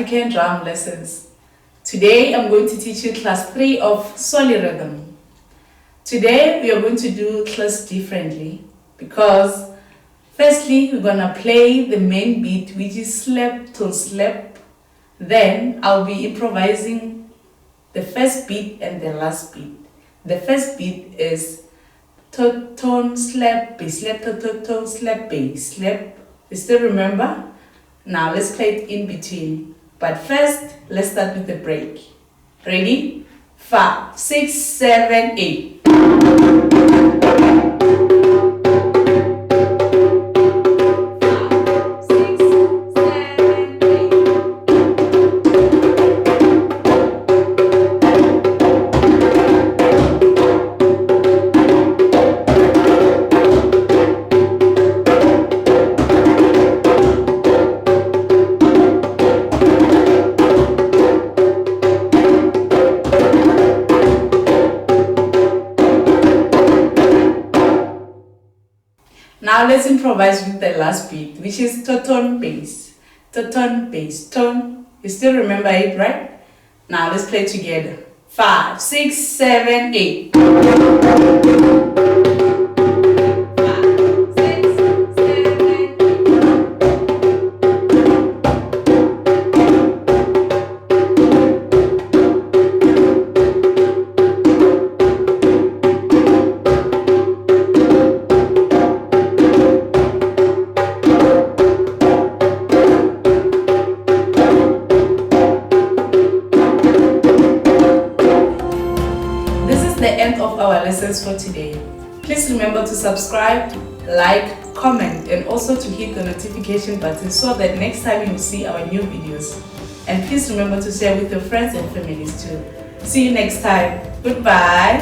African drum lessons. Today I'm going to teach you class 3 of Soli Rhythm. Today we are going to do class differently because firstly we're gonna play the main beat, which is slap to slap. Then I'll be improvising the first beat and the last beat. The first beat is tone slap bass slap tone slap bass slap. You still remember? Now let's play it in between. But first, let's start with the break. Ready? 5, 6, 7, 8. Now let's improvise with the last beat, which is tone bass. Tone bass, tone. You still remember it, right? Now let's play together. 5, 6, 7, 8. The end of our lessons for today. Please remember to subscribe, like, comment, and also to hit the notification button so that next time you will see our new videos. And please remember to share with your friends and families too. See you next time. Goodbye.